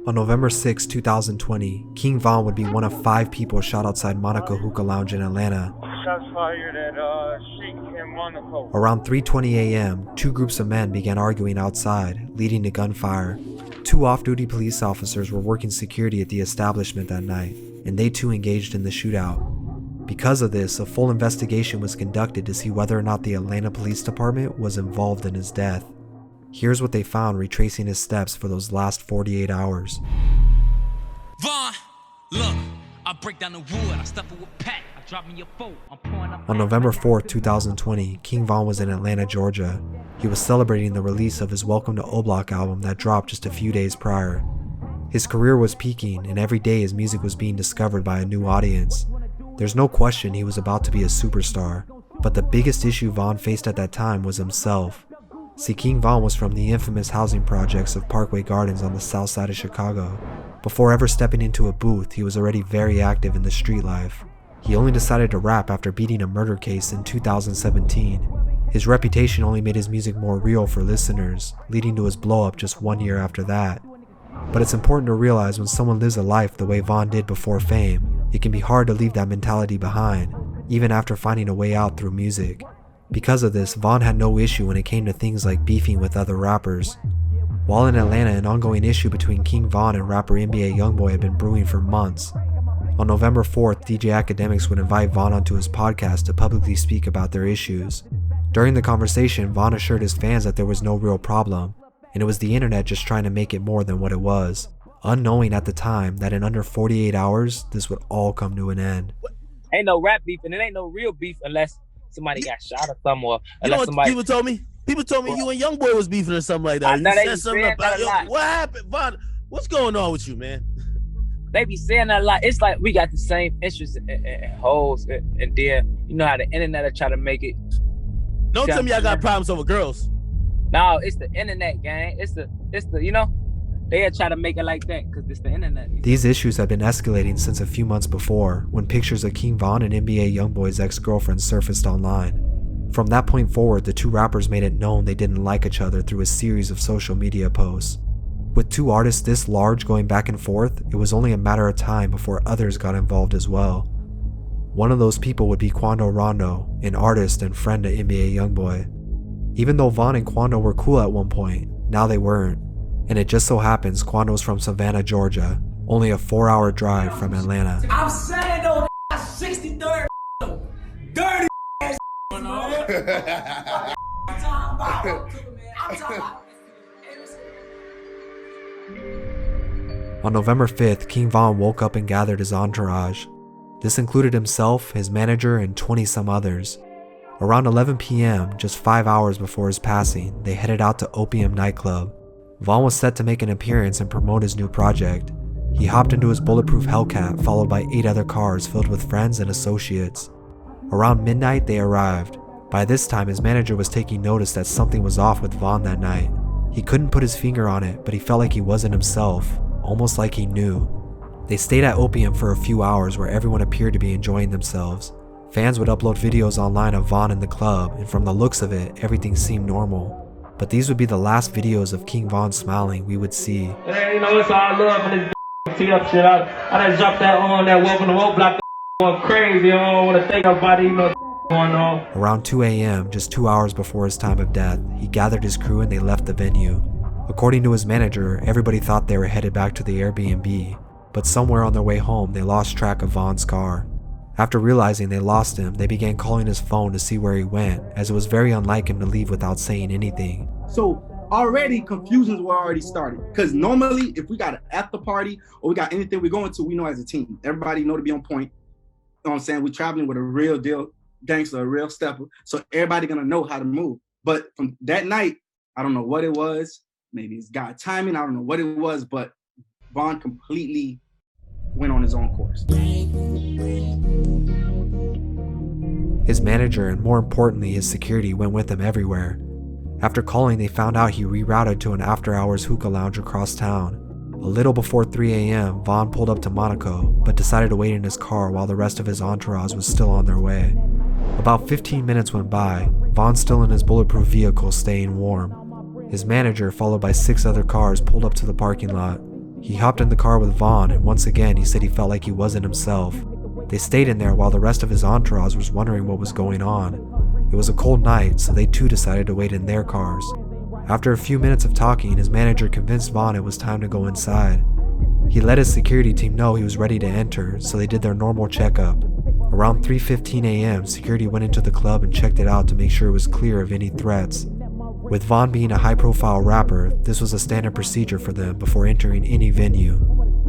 On November 6, 2020, King Von would be one of 5 people shot outside Monaco Hookah Lounge in Atlanta. Shots fired at Sheik in Monaco. Around 3:20 a.m., 2 groups of men began arguing outside, leading to gunfire. 2 off-duty police officers were working security at the establishment that night, and they too engaged in the shootout. Because of this, a full investigation was conducted to see whether or not the Atlanta Police Department was involved in his death. Here's what they found retracing his steps for those last 48 hours. Vaughn, look, I break down the wood, I stuff it with Pat, I drop me a boat, I'm pouring up. On November 4th, 2020, King Von was in Atlanta, Georgia. He was celebrating the release of his Welcome to O-Block album that dropped just a few days prior. His career was peaking, and every day his music was being discovered by a new audience. There's no question he was about to be a superstar, but the biggest issue Von faced at that time was himself. See, King Von was from the infamous housing projects of Parkway Gardens on the south side of Chicago. Before ever stepping into a booth, he was already very active in the street life. He only decided to rap after beating a murder case in 2017. His reputation only made his music more real for listeners, leading to his blow-up just 1 year after that. But it's important to realize when someone lives a life the way Von did before fame, it can be hard to leave that mentality behind, even after finding a way out through music. Because of this, Von had no issue when it came to things like beefing with other rappers. While in Atlanta, an ongoing issue between King Von and rapper NBA Youngboy had been brewing for months. On November 4th, DJ Academics would invite Von onto his podcast to publicly speak about their issues. During the conversation, Von assured his fans that there was no real problem, and it was the internet just trying to make it more than what it was, unknowing at the time that in under 48 hours, this would all come to an end. Ain't no rap beef, and it ain't no real beef unless somebody got shot or something, or You know unless what somebody. people told me? People told me you and Youngboy was beefing or something like that. I know You they said was something saying about that a lot. what happened, Von? What's going on with you, man? They be saying that a lot. It's like we got the same interests in hoes, and then you know how the internet will try to make it. Don't tell me I got problems over girls. No, it's the internet, gang. It's the you know, they'll try to make it like that because it's the internet. These issues had been escalating since a few months before, when pictures of King Von and NBA Youngboy's ex-girlfriend surfaced online. From that point forward, the 2 rappers made it known they didn't like each other through a series of social media posts. With 2 artists this large going back and forth, it was only a matter of time before others got involved as well. One of those people would be Quando Rondo, an artist and friend of NBA Youngboy. Even though Von and Quando were cool at one point, now they weren't. And it just so happens Quando's from Savannah, Georgia, only a 4-hour drive from Atlanta. I'm saying though, 63rd, dirty ass. I'm talking about. On November 5th, King Von woke up and gathered his entourage. This included himself, his manager, and 20-some others. Around 11 p.m., just 5 hours before his passing, they headed out to Opium nightclub. Von was set to make an appearance and promote his new project. He hopped into his bulletproof Hellcat, followed by 8 other cars filled with friends and associates. Around midnight, they arrived. By this time, his manager was taking notice that something was off with Von that night. He couldn't put his finger on it, but he felt like he wasn't himself, almost like he knew. They stayed at Opium for a few hours where everyone appeared to be enjoying themselves. Fans would upload videos online of Von in the club, and from the looks of it, everything seemed normal. But these would be the last videos of King Von smiling we would see. Hey, you know, it's all love and this tee up shit. I just dropped that on that Welcome to O-Block going crazy. I don't want to think about it, you know, going on. Around 2 a.m., just 2 hours before his time of death, he gathered his crew and they left the venue. According to his manager, everybody thought they were headed back to the Airbnb, but somewhere on their way home, they lost track of Von's car. After realizing they lost him, they began calling his phone to see where he went, as it was very unlike him to leave without saying anything. So already confusions were already started. Because normally, if we got an after party or we got anything we're going to, we know as a team. Everybody know to be on point. You know what I'm saying? We're traveling with a real deal gangster, a real stepper. So everybody gonna know how to move. But from that night, I don't know what it was. Maybe it's God timing. I don't know what it was, but Von completely went on his own course. His manager and more importantly his security went with him everywhere. After calling, they found out he rerouted to an after-hours hookah lounge across town. A little before 3 a.m., Von pulled up to Monaco, but decided to wait in his car while the rest of his entourage was still on their way. About 15 minutes went by, Von still in his bulletproof vehicle staying warm. His manager, followed by 6 other cars, pulled up to the parking lot. He hopped in the car with Vaughn, and once again he said he felt like he wasn't himself. They stayed in there while the rest of his entourage was wondering what was going on. It was a cold night, so they too decided to wait in their cars. After a few minutes of talking, his manager convinced Vaughn it was time to go inside. He let his security team know he was ready to enter, so they did their normal checkup. Around 3:15 a.m., security went into the club and checked it out to make sure it was clear of any threats. With Vaughn being a high-profile rapper, this was a standard procedure for them before entering any venue.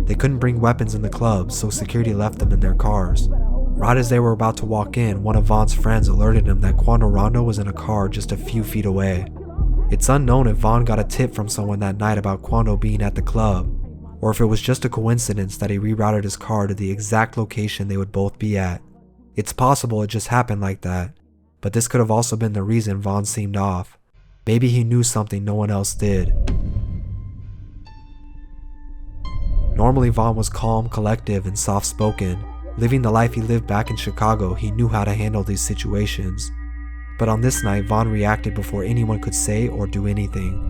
They couldn't bring weapons in the club, so security left them in their cars. Right as they were about to walk in, one of Vaughn's friends alerted him that Quando Rondo was in a car just a few feet away. It's unknown if Vaughn got a tip from someone that night about Quando being at the club, or if it was just a coincidence that he rerouted his car to the exact location they would both be at. It's possible it just happened like that, but this could have also been the reason Vaughn seemed off. Maybe he knew something no one else did. Normally Vaughn was calm, collective, and soft-spoken. Living the life he lived back in Chicago, he knew how to handle these situations. But on this night, Vaughn reacted before anyone could say or do anything.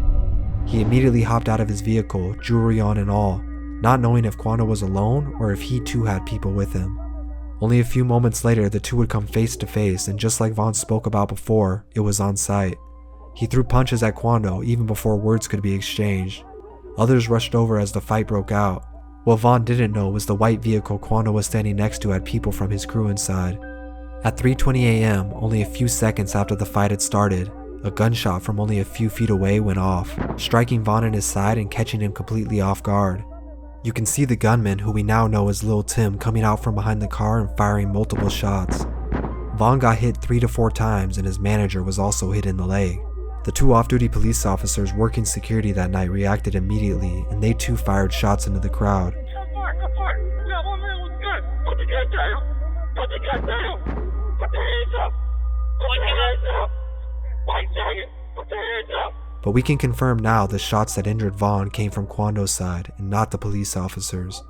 He immediately hopped out of his vehicle, jewelry on and all, not knowing if Quando was alone or if he too had people with him. Only a few moments later, the two would come face to face, and just like Vaughn spoke about before, it was on sight. He threw punches at Quando even before words could be exchanged. Others rushed over as the fight broke out. What Vaughn didn't know was the white vehicle Quando was standing next to had people from his crew inside. At 3:20 a.m., only a few seconds after the fight had started, a gunshot from only a few feet away went off, striking Vaughn in his side and catching him completely off guard. You can see the gunman, who we now know as Lil Tim, coming out from behind the car and firing multiple shots. Vaughn got hit 3 to 4 times, and his manager was also hit in the leg. The two off-duty police officers working security that night reacted immediately, and they too fired shots into the crowd. Come forward. That one man was good. Put the gun down. Put the gun down. Put the hands up. Put the hands up. White jacket. Put the hands up. But we can confirm now the shots that injured Vaughn came from Quando's side and not the police officers.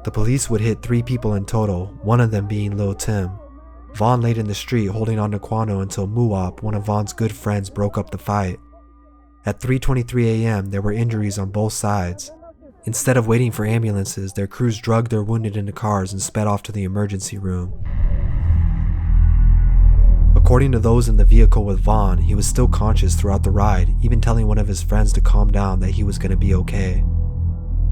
The police would hit 3 people in total, one of them being Lil Tim. Vaughn laid in the street holding on to Quando until Muop, one of Vaughn's good friends, broke up the fight. At 3:23 a.m., there were injuries on both sides. Instead of waiting for ambulances, their crews drugged their wounded into cars and sped off to the emergency room. According to those in the vehicle with Vaughn, he was still conscious throughout the ride, even telling one of his friends to calm down that he was going to be okay.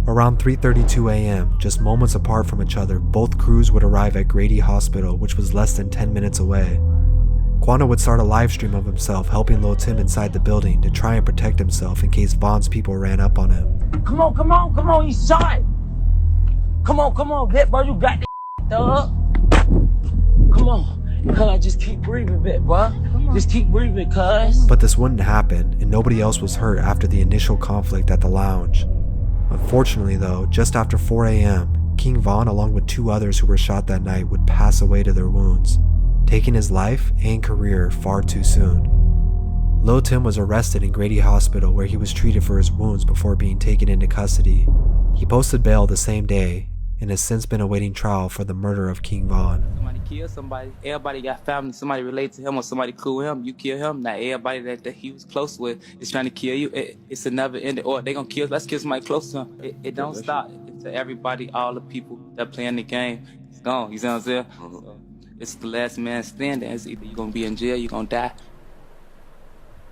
Around 3:32 a.m., just moments apart from each other, both crews would arrive at Grady Hospital, which was less than 10 minutes away. Quando would start a live stream of himself helping Lil Tim inside the building to try and protect himself in case Vaughn's people ran up on him. Come on, he's shot. Come on, bit, bro, you got the up. Come on, cuz, just keep breathing, bit, bro. Just keep breathing, cuz. But this wouldn't happen, and nobody else was hurt after the initial conflict at the lounge. Unfortunately though, just after 4 a.m., King Vaughn, along with 2 others who were shot that night, would pass away to their wounds, taking his life and career far too soon. Lil Tim was arrested in Grady Hospital, where he was treated for his wounds before being taken into custody. He posted bail the same day and has since been awaiting trial for the murder of King Vaughn. Somebody kill somebody. Everybody got family. Somebody relate to him or somebody cool with him. You kill him. Now everybody that he was close with is trying to kill you. It's a never ending. Or they gonna kill. Let's kill somebody close to him. It don't stop. It's to everybody, all the people that playing the game. It's gone. You see what I'm saying? So it's the last man standing. It's either you gonna be in jail, you gonna die.